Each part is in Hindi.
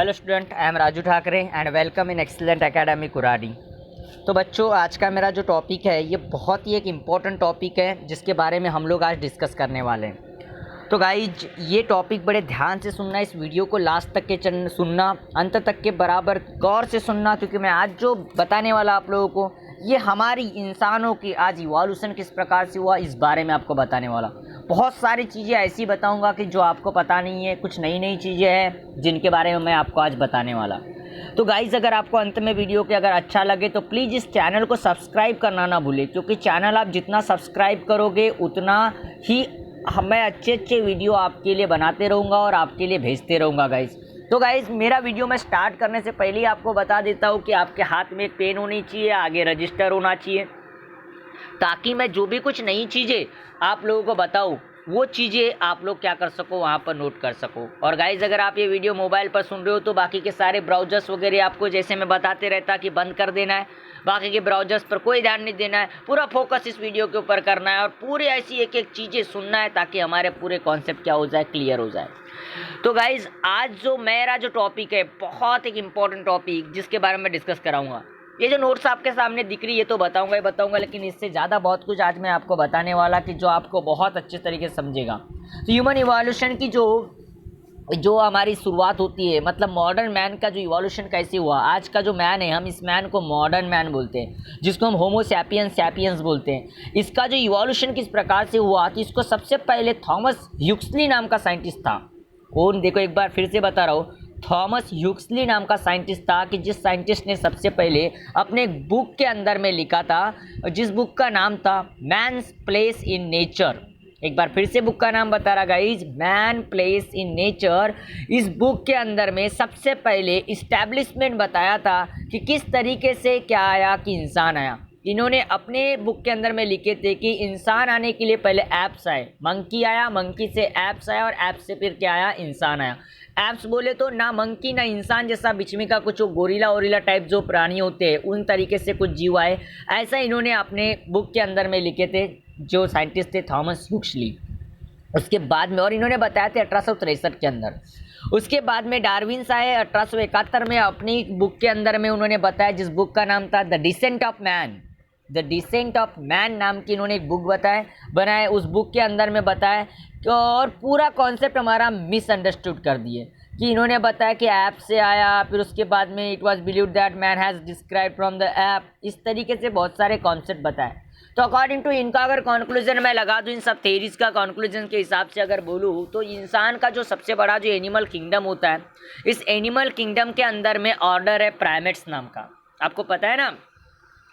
Hello student, I am Raju Thackeray and welcome in excellent academy Kuradi. तो बच्चों, आज का मेरा जो टॉपिक है ये बहुत ही एक इम्पॉर्टेंट टॉपिक है जिसके बारे में हम लोग आज डिस्कस करने वाले हैं। तो गाइज, ये टॉपिक बड़े ध्यान से सुनना, इस वीडियो को लास्ट तक के सुनना, अंत तक के बराबर गौर से सुनना, क्योंकि मैं आज जो बताने वाला आप लोगों को ये हमारी इंसानों की आज इवोल्यूशन किस प्रकार से हुआ इस बारे में आपको बताने वाला। बहुत सारी चीज़ें ऐसी बताऊंगा कि जो आपको पता नहीं है, कुछ नई नई चीज़ें हैं जिनके बारे में मैं आपको आज बताने वाला। तो गाइज़, अगर आपको अंत में वीडियो के अगर अच्छा लगे तो प्लीज़ इस चैनल को सब्सक्राइब करना ना भूलें, क्योंकि चैनल आप जितना सब्सक्राइब करोगे उतना ही मैं अच्छे अच्छे वीडियो आपके लिए बनाते रहूँगा और आपके लिए भेजते रहूँगा गाइज़। तो गाइज़, मेरा वीडियो मैं स्टार्ट करने से पहले ही आपको बता देता हूँ कि आपके हाथ में एक पेन होनी चाहिए, आगे रजिस्टर होना चाहिए, ताकि मैं जो भी कुछ नई चीज़ें आप लोगों को बताऊँ वो चीज़ें आप लोग क्या कर सको, वहाँ पर नोट कर सको। और गाइज़, अगर आप ये वीडियो मोबाइल पर सुन रहे हो तो बाकी के सारे ब्राउजर्स वगैरह आपको, जैसे मैं बताते रहता कि बंद कर देना है, बाकी के ब्राउजर्स पर कोई ध्यान नहीं देना है, पूरा फोकस इस वीडियो के ऊपर करना है और पूरी ऐसी एक एक चीज़ें सुनना है ताकि हमारे पूरे कॉन्सेप्ट क्या हो जाए, क्लियर हो जाए। तो गाइज़, आज जो मेरा जो टॉपिक है बहुत एक इम्पॉर्टेंट टॉपिक जिसके बारे में डिस्कस कराऊंगा। ये जो नोट्स आपके सामने दिख रही है तो बताऊंगा ही बताऊंगा, लेकिन इससे ज़्यादा बहुत कुछ आज मैं आपको बताने वाला कि जो आपको बहुत अच्छे तरीके से समझेगा। तो ह्यूमन इवोल्यूशन की जो हमारी शुरुआत होती है, मतलब मॉडर्न मैन का जो इवोल्यूशन कैसे हुआ, आज का जो मैन है हम इस मैन को मॉडर्न मैन बोलते हैं, जिसको हम होमो सैपियंस बोलते हैं। इसका जो इवोल्यूशन किस प्रकार से हुआ तो इसको सबसे पहले थॉमस ह्यूक्सली नाम का साइंटिस्ट था। कौन? देखो, एक बार फिर से बता रहा हूँ, थॉमस ह्यूक्सली नाम का साइंटिस्ट था, कि जिस साइंटिस्ट ने सबसे पहले अपने बुक के अंदर में लिखा था, जिस बुक का नाम था मैन्स प्लेस इन नेचर। एक बार फिर से बुक का नाम बता रहा guys, man place in nature. इस बुक के अंदर में सबसे पहले इस्टेब्लिशमेंट बताया था कि किस तरीके से क्या आया कि इंसान आया। इन्होंने अपने बुक के अंदर में लिखे थे कि इंसान आने के लिए पहले एप्स आए, मंकी आया, मंकी से एप्स आया और एप्स से फिर क्या आया, इंसान आया। एप्स बोले तो ना मंकी ना इंसान जैसा बीच में का कुछ गोरिल्ला ओरिल्ला टाइप जो प्राणी होते हैं उन तरीके से कुछ जीव आए, ऐसा इन्होंने अपने बुक के अंदर में लिखे थे जो साइंटिस्ट थे थॉमस ह्यूक्सली। उसके बाद में और इन्होंने बताया थे 1863 के अंदर। उसके बाद में डार्विन्स आए 1871 में, अपनी बुक के अंदर में उन्होंने बताया, जिस बुक का नाम था the descent of man. The descent of man नाम की इन्होंने एक बुक बनाए। उस बुक के अंदर में बताया और पूरा कॉन्सेप्ट हमारा मिसअंडरस्टूड कर दिए, कि इन्होंने बताया कि ऐप से आया, फिर उसके बाद में it was believed that man has describe from the app. इस तरीके से बहुत सारे कॉन्सेप्ट बताए। तो अकॉर्डिंग टू इनका अगर कंक्लूजन मैं लगा दूँ, इन सब थेरीज का कंक्लूजन के हिसाब से अगर बोलूँ, तो इंसान का जो सबसे बड़ा जो एनिमल किंगडम होता है, इस एनिमल किंगडम के अंदर में ऑर्डर है प्राइमेट्स नाम का। आपको पता है ना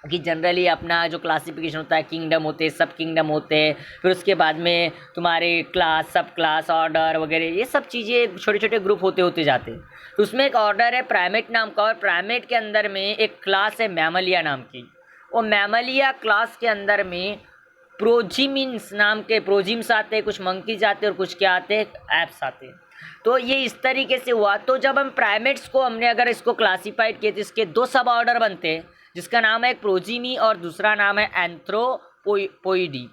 कि जनरली अपना जो क्लासिफिकेशन होता है, किंगडम होते हैं, सब किंगडम होते हैं, फिर उसके बाद में तुम्हारे क्लास, सब क्लास, ऑर्डर वगैरह, ये सब चीज़ें छोटे छोटे ग्रुप होते जाते हैं। तो उसमें एक ऑर्डर है प्राइमेट नाम का, और प्राइमेट के अंदर में एक क्लास है मैमलिया नाम की। और मैमलिया क्लास के अंदर में प्रोजिमिन्स नाम के प्रोजिम्स आते हैं, कुछ मंकीज आते हैं और कुछ क्या आते हैं, एप्स आते हैं। तो ये इस तरीके से हुआ। तो जब हम प्राइमेट्स को हमने अगर इसको क्लासीफाइड किए तो इसके दो सब ऑर्डर बनते हैं, जिसका नाम है एक प्रोजिमी और दूसरा नाम है एंथ्रोपोइडी।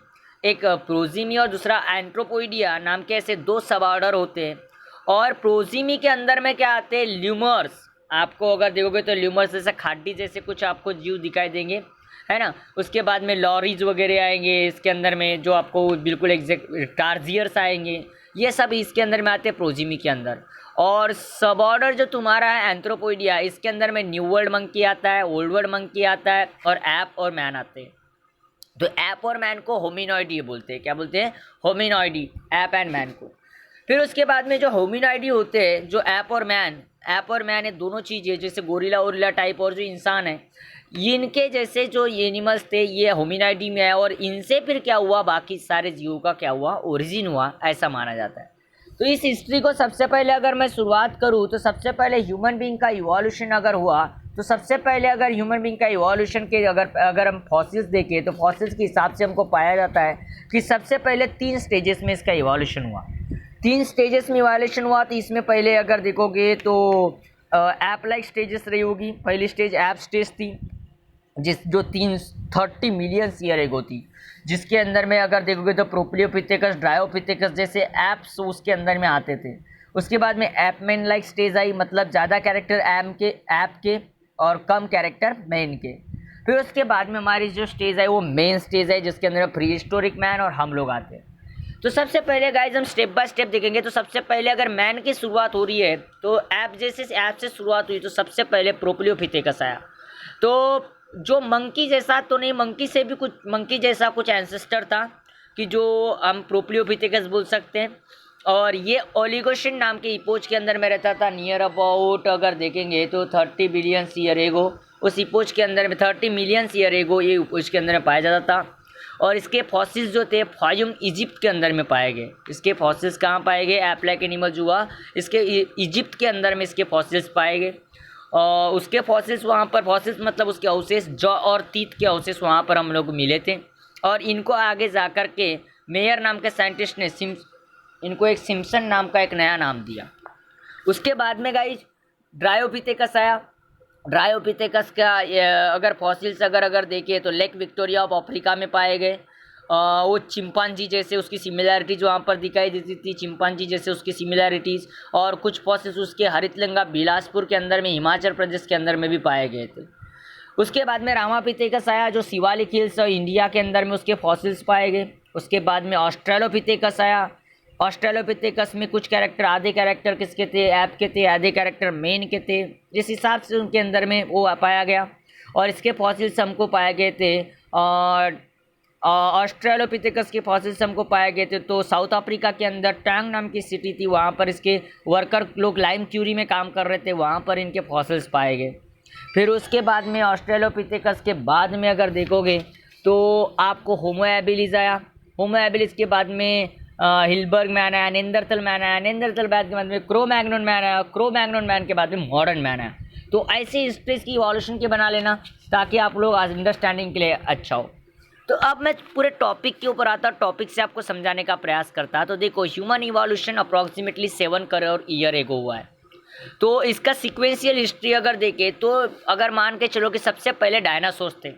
एक प्रोजिमी और दूसरा एंथ्रोपोइडिया नाम के ऐसे दो सब ऑर्डर होते हैं। और प्रोजिमी के अंदर में क्या आते हैं, ल्यूमर्स। आपको अगर देखोगे तो ल्यूमर्स जैसे खाडी जैसे कुछ आपको जीव दिखाई देंगे, है ना। उसके बाद में लॉरीज वगैरह आएंगे इसके अंदर में, जो आपको बिल्कुल एग्जैक्ट टार्जियर्स आएंगे, ये सब इसके अंदर में आते हैं प्रोजिमी के अंदर। और सब ऑर्डर जो तुम्हारा है एंथ्रोपोइडिया, इसके अंदर में न्यू वर्ल्ड मंकी आता है, ओल्ड वर्ल्ड मंकी आता है और ऐप और मैन आते हैं। तो ऐप और मैन को होमिनॉइडी बोलते हैं। क्या बोलते हैं? होमिनॉइडी, ऐप एंड मैन को। फिर उसके बाद में जो होमिनॉइडी होते हैं, जो ऐप और मैन ये दोनों चीज़ें, जैसे गोरिल्ला ओरिल्ला टाइप और जो इंसान है, इनके जैसे जो एनिमल्स थे ये होमिनॉइडी में है। और इनसे फिर क्या हुआ, बाकी सारे जीवों का क्या हुआ, ओरिजिन हुआ, ऐसा माना जाता है। तो इस हिस्ट्री को सबसे पहले अगर मैं शुरुआत करूँ तो सबसे पहले ह्यूमन बीइंग का इवोल्यूशन अगर हुआ, तो सबसे पहले अगर ह्यूमन बीइंग का इवोल्यूशन के अगर हम फॉसिल्स देखें तो फॉसिल्स के हिसाब से हमको पाया जाता है कि सबसे पहले 3 स्टेजेस में इसका इवोल्यूशन हुआ। 3 स्टेजेस में इवोल्यूशन हुआ। तो इसमें पहले अगर देखोगे तो ऐप लाइक स्टेजेस रही होगी। पहली स्टेज ऐप स्टेज थी, जो 30 मिलियन ईयर एगो थी, जिसके अंदर में अगर देखोगे तो प्रोप्लियोपिथेकस, ड्रायोपिथेकस जैसे एप्स उसके अंदर में आते थे। उसके बाद में एपमैन लाइक स्टेज आई, मतलब ज़्यादा कैरेक्टर ऐप के और कम कैरेक्टर मैन के। फिर उसके बाद में हमारी जो स्टेज है वो मेन स्टेज है, जिसके अंदर प्री हिस्टोरिक मैन और हम लोग आते हैं। तो सबसे पहले गाइज हम स्टेप बाय स्टेप देखेंगे। तो सबसे पहले अगर मैन की शुरुआत हो रही है तो ऐप से शुरुआत हुई, तो सबसे पहले प्रोप्लियोपिथेकस आया। तो जो मंकी जैसा तो नहीं, मंकी जैसा कुछ एंसेस्टर था कि जो हम प्रोप्लियोपिथेकस बोल सकते हैं। और ये ओलिगोशिन नाम के इपोज के अंदर में रहता था। नियर अबाउट अगर देखेंगे तो 30 बिलियन ईयर एगो उस इपोज के अंदर में 30 मिलियन ईयर एगो ये इपोज के अंदर में पाया जाता था। और इसके फॉसिल्स जो थे फायुम इजिप्ट के अंदर में पाए गए। इसके फॉसिल्स कहाँ पाए गए? ऐप लाइक एनिमल जो हुआ इसके इजिप्ट के अंदर में इसके फॉसिल्स पाए गए। और उसके फॉसिल्स वहाँ पर, फॉसिल्स मतलब उसके अवशेष, जॉ और टीथ के अवशेष वहाँ पर हम लोग मिले थे। और इनको आगे जा कर के मेयर नाम के साइंटिस्ट ने इनको एक सिम्पसन नाम का एक नया नाम दिया। उसके बाद में गाइज ड्रायोपिथेकस आया। ड्रायोपिथेकस का अगर फॉसिल्स अगर देखें तो लेक विक्टोरिया ऑफ अफ्रीका में पाए गए। वो चिंपांजी जैसे उसकी सिमिलैरिटीज वहाँ पर दिखाई देती थी, चिंपांजी जैसे उसकी सिमिलैरिटीज़। और कुछ फॉसिल्स उसके हरितलिंगा बिलासपुर के अंदर में, हिमाचल प्रदेश के अंदर में भी पाए गए थे। उसके बाद में रामापिथेकस आया जो शिवालिक हिल्स और इंडिया के अंदर में उसके फॉसिल्स पाए गए। उसके बाद में ऑस्ट्रेलोपिथेकस आया। ऑस्ट्रेलोपिथेकस में कुछ कैरेक्टर, आधे कैरेक्टर किसके थे? ऐप के थे, आधे कैरेक्टर मेन के थे, जिस हिसाब से उनके अंदर में वो पाया गया। और इसके फॉसिल्स हमको पाए गए थे। और ऑस्ट्रेलोपिथेकस के फॉसिल्स हमको पाए गए थे तो साउथ अफ्रीका के अंदर टैंग नाम की सिटी थी, वहाँ पर इसके वर्कर लोग लाइम क्यूरी में काम कर रहे थे, वहाँ पर इनके फॉसिल्स पाए गए। फिर उसके बाद में ऑस्ट्रेलोपिथेकस के बाद में अगर देखोगे तो आपको होमो हैबिलिस आया। होमो हैबिलिस के बाद में हिलबर्ग मैन आया, नेंदरथल मैन आया, नेंदरथल मैन के बाद में क्रो मैग्नन मैन आया, क्रो मैग्नन मैन के बाद में मॉडर्न मैन आया। तो ऐसे हिस्ट्रीज की इवोल्यूशन के बना लेना ताकि आप लोग अंडरस्टैंडिंग के लिए अच्छा हो। तो अब मैं पूरे टॉपिक के ऊपर आता, टॉपिक से आपको समझाने का प्रयास करता। तो देखो, human evolution approximately 7 crore year ago हुआ है। तो इसका सीक्वेंशियल हिस्ट्री अगर देखें तो अगर मान के चलो कि सबसे पहले डायनासोर्स थे,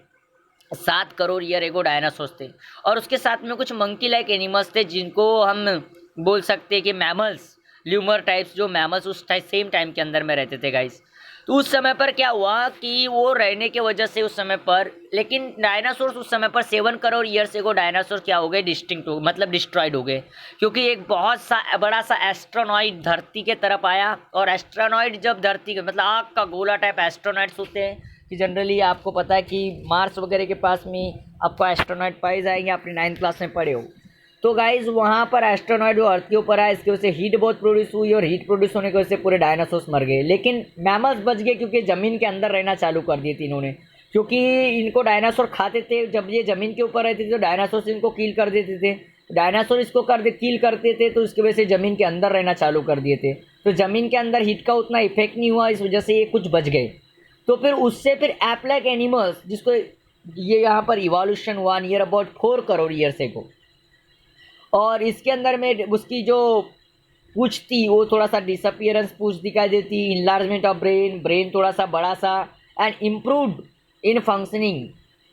7 करोड़ ईयर एगो डायनासोर्स थे। और उसके साथ में कुछ मंकी लाइक एनिमल्स थे जिनको हम बोल सकते हैं कि मैमल्स, ल्यूमर टाइप्स, जो मैमल्स उस सेम टाइम के अंदर में रहते थे गाइस। तो उस समय पर क्या हुआ कि वो रहने के वजह से उस समय पर, लेकिन डायनासोर्स उस समय पर 7 करोड़ ईयर से को डायनासोर क्या हो गए? डिस्टिंक्ट हो, मतलब डिस्ट्रॉयड हो गए। क्योंकि एक बहुत सा बड़ा सा एस्ट्रोनॉइड धरती के तरफ आया। और एस्ट्रोनॉइड जब धरती के, मतलब आग का गोला टाइप एस्ट्रोनॉइड्स होते हैं कि जनरली आपको पता है कि मार्स वगैरह के पास में आपको एस्ट्रोनॉइड पाए जाएंगे, आपने 9th क्लास में पढ़े हो। तो गाइज वहाँ पर एस्ट्रोनॉइड वो अर्थ के ऊपर आया, इसकी वजह से हीट बहुत प्रोड्यूस हुई और हीट प्रोड्यूस होने की वजह से पूरे डायनासोर्स मर गए। लेकिन मैमल्स बच गए क्योंकि ज़मीन के अंदर रहना चालू कर दिए थे इन्होंने। क्योंकि इनको डायनासोर खाते थे, जब ये ज़मीन के ऊपर रहते थे तो डायनासोर इनको किल कर देते थे, डायनासोर इसको किल करते थे, तो इसकी वजह से ज़मीन के अंदर रहना चालू कर दिए थे। तो ज़मीन के अंदर हीट का उतना इफेक्ट नहीं हुआ, इस वजह से ये कुछ बच गए। तो फिर उससे फिर ऐप लाइक एनिमल्स, जिसको ये यहाँ पर इवोल्यूशन हुआ नियर अबाउट 4 करोड़ ईयर से को। और इसके अंदर में उसकी जो पूछ थी वो थोड़ा सा डिसअपियरेंस पूछ दिखाई देती, इनलार्जमेंट ऑफ ब्रेन थोड़ा सा बड़ा सा, and improved in functioning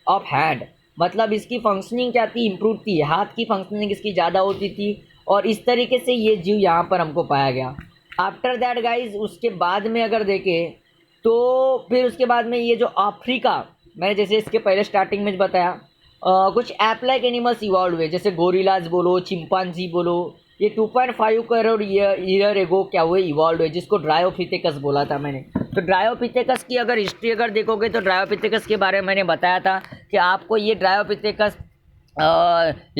of hand, मतलब इसकी फंक्शनिंग क्या थी? इम्प्रूव थी, हाथ की फंक्शनिंग इसकी ज़्यादा होती थी। और इस तरीके से ये जीव यहाँ पर हमको पाया गया। आफ्टर दैट गाइज, उसके बाद में अगर देखें तो फिर उसके बाद में ये जो अफ्रीका, मैंने जैसे इसके पहले स्टार्टिंग में बताया, कुछ ऐप लाइक एनिमल्स इवॉल्व हुए, जैसे गोरिलाज बोलो, चिंपांजी बोलो। ये 2.5 करोड़ ईयर एगो क्या हुए? इवॉल्व हुए, जिसको ड्रायोपिथेकस बोला था मैंने। तो ड्रायोपिथेकस की अगर हिस्ट्री अगर देखोगे तो ड्रायोपिथेकस के बारे में मैंने बताया था कि आपको ये Dryopithecus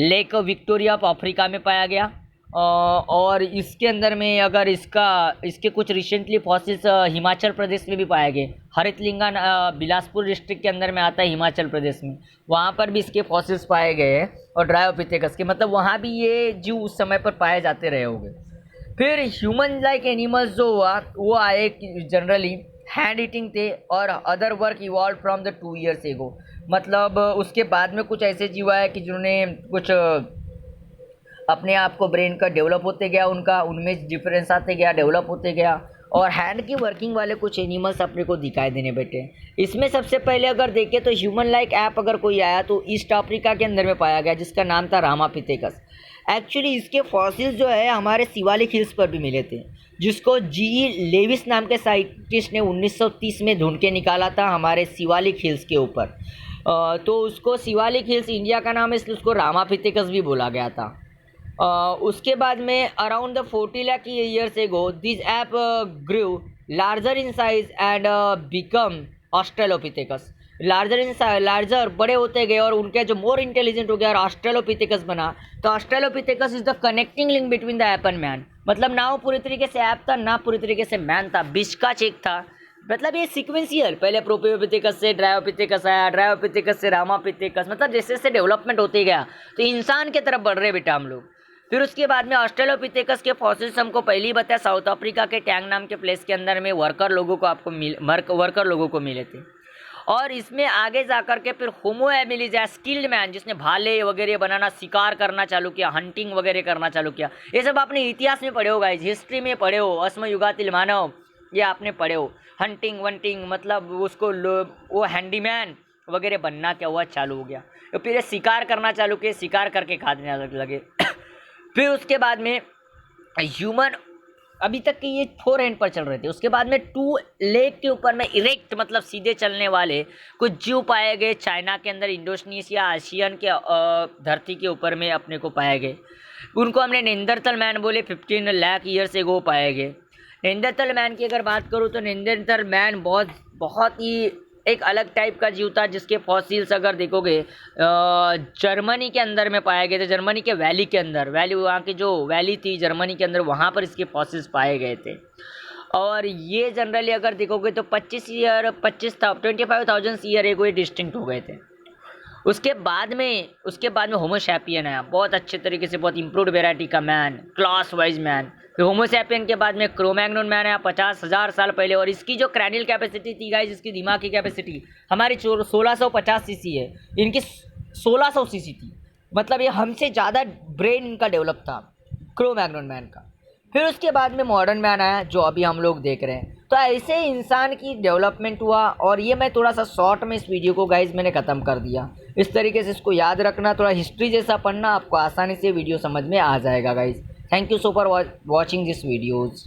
lake Victoria of Africa में पाया गया। और इसके अंदर में अगर इसके कुछ रिसेंटली फॉसिल्स हिमाचल प्रदेश में भी पाए गए। हरितलिंगा बिलासपुर डिस्ट्रिक्ट के अंदर में आता है हिमाचल प्रदेश में, वहाँ पर भी इसके फॉसिल्स पाए गए हैं। और ड्रायोपिथेकस के, मतलब वहाँ भी ये जीव उस समय पर पाए जाते रहे होंगे। फिर ह्यूमन लाइक एनिमल्स जो हुआ वो आए जनरली हैंड ईटिंग थे और other work evolve from the 2 years ago. मतलब उसके बाद में कुछ ऐसे जीव आए कि जिन्होंने कुछ अपने आप को ब्रेन का डेवलप होते गया, उनका उनमें डिफरेंस आते गया, डेवलप होते गया। और हैंड की वर्किंग वाले कुछ एनिमल्स अपने को दिखाई देने बैठे। इसमें सबसे पहले अगर देखें तो ह्यूमन लाइक ऐप अगर कोई आया तो ईस्ट अफ्रीका के अंदर में पाया गया, जिसका नाम था रामापिथेकस। एक्चुअली इसके फॉसिल्स जो है हमारे शिवालिक हिल्स पर भी मिले थे। जिसको जी लेविस नाम के साइंटिस्ट ने 1930 में ढूंढ के निकाला था हमारे शिवालिक हिल्स के ऊपर। तो उसको शिवालिक हिल्स इंडिया का नाम है, इसलिए उसको रामापिथेकस भी बोला गया था। उसके बाद में around the 40 lakh years ago this ape grew larger in size and become Australopithecus. Larger बड़े होते गए और उनके जो मोर इंटेलिजेंट हो गया और ऑस्ट्रेलोपिथेकस बना। तो Australopithecus is the connecting link between the app and man. मतलब ना वो पूरी तरीके से ऐप था, ना पूरी तरीके से मैन था, बीच का चेक था। मतलब ये सीक्वेंशियल, पहले प्रोपियोपिथेकस से ड्रायोपिथेकस आया, ड्रायोपिथेकस से रामापिथेकस, मतलब जैसे जैसे डेवलपमेंट होते गया तो इंसान की तरफ बढ़ रहे बेटा हम लोग। फिर उसके बाद में ऑस्ट्रेलोपिथेकस के फॉसिल्स हमको पहले ही बताया साउथ अफ्रीका के टैंग नाम के प्लेस के अंदर में वर्कर लोगों को मिले थे। और इसमें आगे जाकर के फिर होमो एबिलिस या स्किल्ड मैन, जिसने भाले वगैरह बनाना, शिकार करना चालू किया, हंटिंग वगैरह करना चालू किया। ये सब आपने इतिहास में पढ़े हो गाइस, हिस्ट्री में पढ़े हो, अस्मयुगातिल मानव ये आपने पढ़े हो। हंटिंग वंटिंग मतलब उसको वो हैंडीमैन वगैरह बनना क्या हुआ चालू हो गया। तो फिर शिकार करना चालू किए, शिकार करके खाने लगे। फिर उसके बाद में ह्यूमन अभी तक के ये 4 हैंड पर चल रहे थे। उसके बाद में 2 लेग के ऊपर में इरेक्ट मतलब सीधे चलने वाले कुछ जीव पाए गए चाइना के अंदर, इंडोनेशिया आसियान के धरती के ऊपर में अपने को पाए गए। उनको हमने नेंदरथल मैन बोले, 15 लाख ईयर्स एगो पाए गए। नेंदरथल मैन की अगर बात करूँ तो नेंदरथल मैन बहुत ही एक अलग टाइप का जीव था, जिसके फॉसिल्स अगर देखोगे जर्मनी के अंदर में पाए गए थे। जर्मनी के वैली के अंदर, वहाँ की जो वैली थी जर्मनी के अंदर, वहाँ पर इसके फॉसिल्स पाए गए थे। और ये जनरली अगर देखोगे तो 25,000 ईयर एगो ये डिस्टिंक्ट हो गए थे। उसके बाद में होमो सैपियन आया, बहुत अच्छे तरीके से, बहुत इम्प्रूव्ड वेराइटी का मैन, क्लास वाइज मैन। फिर होमो सैपियन के बाद में क्रोमैग्नोन मैन आया 50,000 साल पहले। और इसकी जो क्रैनियल कैपेसिटी थी गाइस, इसकी दिमाग की कैपेसिटी हमारी 1650 सीसी है, इनकी 1600 सीसी थी। मतलब ये हमसे ज़्यादा ब्रेन इनका डेवलप था क्रोमैग्नोन मैन का। फिर उसके बाद में मॉडर्न मैन आया जो अभी हम लोग देख रहे हैं। तो ऐसे इंसान की डेवलपमेंट हुआ। और ये मैं थोड़ा सा शॉर्ट में इस वीडियो को गाइज मैंने ख़त्म कर दिया। इस तरीके से इसको याद रखना, थोड़ा हिस्ट्री जैसा पढ़ना, आपको आसानी से वीडियो समझ में आ जाएगा guys. Thank you so for watching this videos.